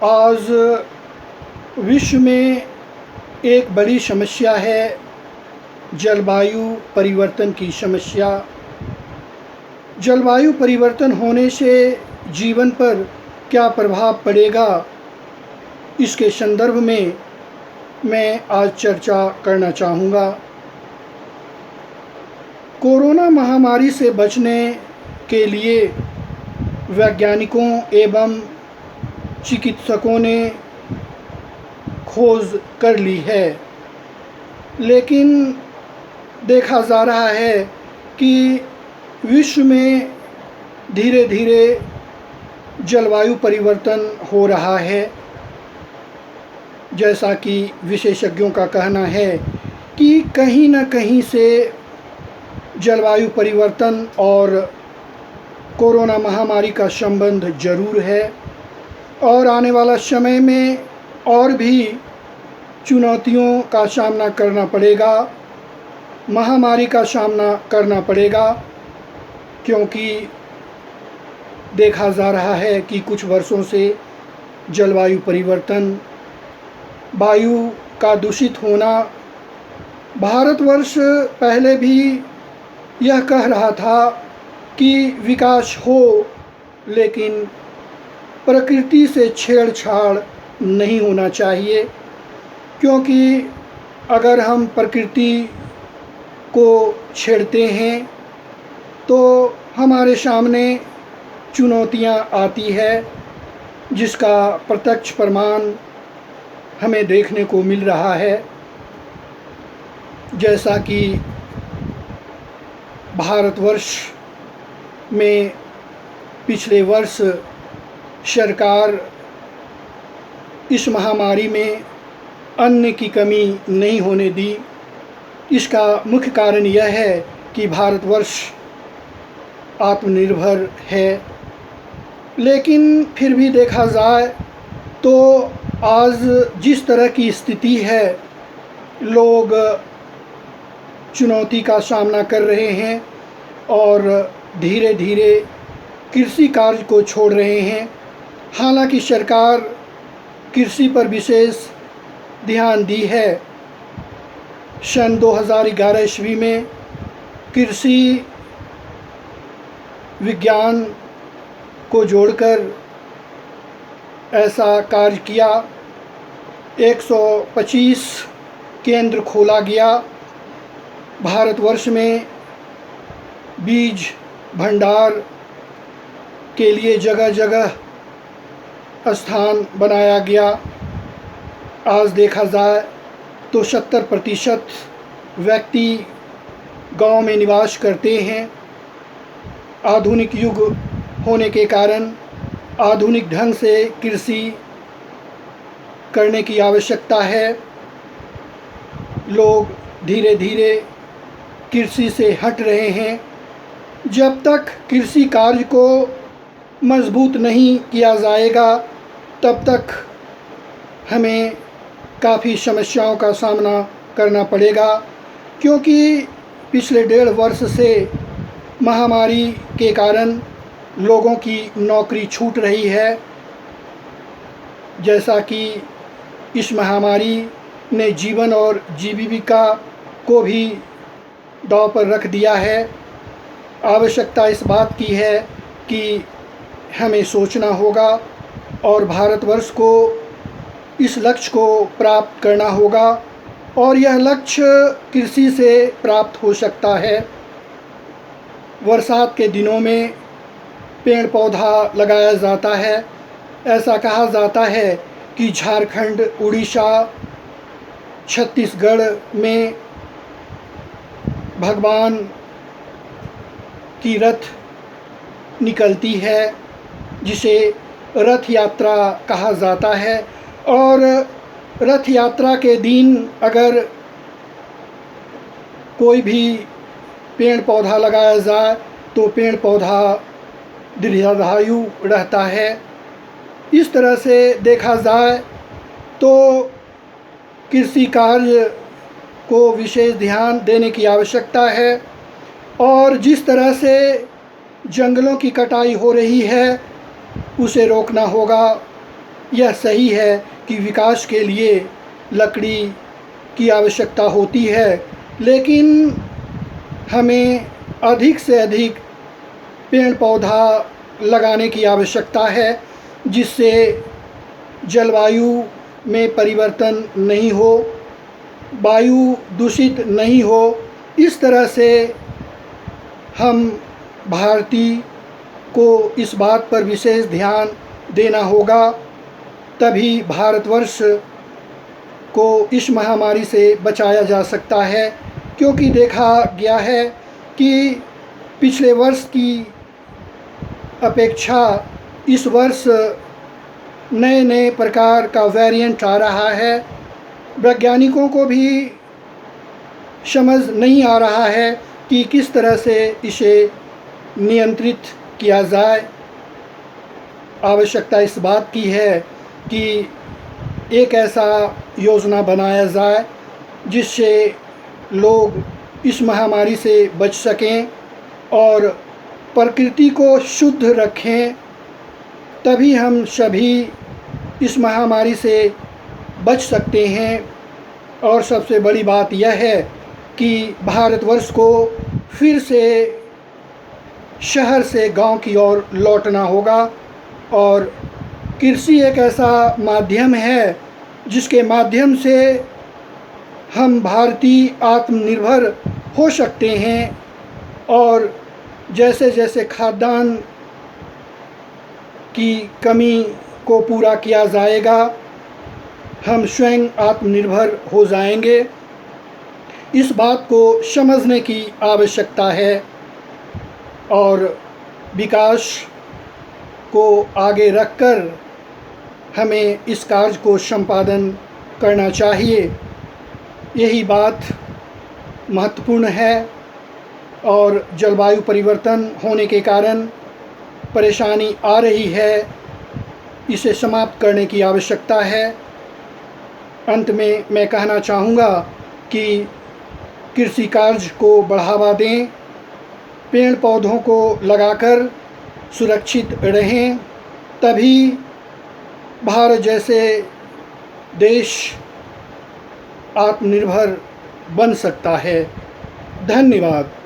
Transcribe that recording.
आज विश्व में एक बड़ी समस्या है जलवायु परिवर्तन की समस्या। जलवायु परिवर्तन होने से जीवन पर क्या प्रभाव पड़ेगा, इसके संदर्भ में मैं आज चर्चा करना चाहूँगा। कोरोना महामारी से बचने के लिए वैज्ञानिकों एवं चिकित्सकों ने खोज कर ली है, लेकिन देखा जा रहा है कि विश्व में धीरे धीरे जलवायु परिवर्तन हो रहा है। जैसा कि विशेषज्ञों का कहना है कि कहीं न कहीं से जलवायु परिवर्तन और कोरोना महामारी का संबंध ज़रूर है और आने वाला समय में और भी चुनौतियों का सामना करना पड़ेगा, महामारी का सामना करना पड़ेगा, क्योंकि देखा जा रहा है कि कुछ वर्षों से जलवायु परिवर्तन, वायु का दूषित होना, भारतवर्ष पहले भी यह कह रहा था कि विकास हो, लेकिन प्रकृति से छेड़छाड़ नहीं होना चाहिए, क्योंकि अगर हम प्रकृति को छेड़ते हैं तो हमारे सामने चुनौतियां आती है, जिसका प्रत्यक्ष प्रमाण हमें देखने को मिल रहा है। जैसा कि भारतवर्ष में पिछले वर्ष सरकार इस महामारी में अन्न की कमी नहीं होने दी। इसका मुख्य कारण यह है कि भारतवर्ष आत्मनिर्भर है। लेकिन फिर भी देखा जाए तो आज जिस तरह की स्थिति है, लोग चुनौती का सामना कर रहे हैं और धीरे धीरे कृषि कार्य को छोड़ रहे हैं। हालांकि सरकार कृषि पर विशेष ध्यान दी है। सन 2011 ईस्वी में कृषि विज्ञान को जोड़कर ऐसा कार्य किया। 125 केंद्र खोला गया। भारतवर्ष में बीज भंडार के लिए जगह जगह स्थान बनाया गया। आज देखा जाए तो 70% व्यक्ति गांव में निवास करते हैं। आधुनिक युग होने के कारण आधुनिक ढंग से कृषि करने की आवश्यकता है। लोग धीरे धीरे कृषि से हट रहे हैं। जब तक कृषि कार्य को मजबूत नहीं किया जाएगा, तब तक हमें काफ़ी समस्याओं का सामना करना पड़ेगा, क्योंकि पिछले 1.5 वर्ष से महामारी के कारण लोगों की नौकरी छूट रही है। जैसा कि इस महामारी ने जीवन और जीविका को भी दांव पर रख दिया है। आवश्यकता इस बात की है कि हमें सोचना होगा और भारतवर्ष को इस लक्ष्य को प्राप्त करना होगा, और यह लक्ष्य कृषि से प्राप्त हो सकता है। बरसात के दिनों में पेड़ पौधा लगाया जाता है। ऐसा कहा जाता है कि झारखंड, उड़ीसा, छत्तीसगढ़ में भगवान की रथ निकलती है, जिसे रथ यात्रा कहा जाता है। और रथ यात्रा के दिन अगर कोई भी पेड़ पौधा लगाया जाए तो पेड़ पौधा दीर्घायु रहता है। इस तरह से देखा जाए तो कृषि कार्य को विशेष ध्यान देने की आवश्यकता है, और जिस तरह से जंगलों की कटाई हो रही है उसे रोकना होगा। यह सही है कि विकास के लिए लकड़ी की आवश्यकता होती है, लेकिन हमें अधिक से अधिक पेड़ पौधा लगाने की आवश्यकता है, जिससे जलवायु में परिवर्तन नहीं हो, वायु दूषित नहीं हो। इस तरह से हम भारतीय को इस बात पर विशेष ध्यान देना होगा, तभी भारतवर्ष को इस महामारी से बचाया जा सकता है। क्योंकि देखा गया है कि पिछले वर्ष की अपेक्षा इस वर्ष नए नए प्रकार का वेरिएंट आ रहा है। वैज्ञानिकों को भी समझ नहीं आ रहा है कि किस तरह से इसे नियंत्रित किया जाए। आवश्यकता इस बात की है कि एक ऐसा योजना बनाया जाए जिससे लोग इस महामारी से बच सकें और प्रकृति को शुद्ध रखें, तभी हम सभी इस महामारी से बच सकते हैं। और सबसे बड़ी बात यह है कि भारतवर्ष को फिर से शहर से गांव की ओर लौटना होगा। और कृषि एक ऐसा माध्यम है जिसके माध्यम से हम भारतीय आत्मनिर्भर हो सकते हैं। और जैसे जैसे खाद्यान्न की कमी को पूरा किया जाएगा, हम स्वयं आत्मनिर्भर हो जाएंगे। इस बात को समझने की आवश्यकता है और विकास को आगे रखकर हमें इस कार्य को संपादन करना चाहिए। यही बात महत्वपूर्ण है। और जलवायु परिवर्तन होने के कारण परेशानी आ रही है, इसे समाप्त करने की आवश्यकता है। अंत में मैं कहना चाहूँगा कि कृषि कार्य को बढ़ावा दें, पेड़ पौधों को लगाकर सुरक्षित रहें, तभी भारत जैसे देश आत्मनिर्भर बन सकता है। धन्यवाद।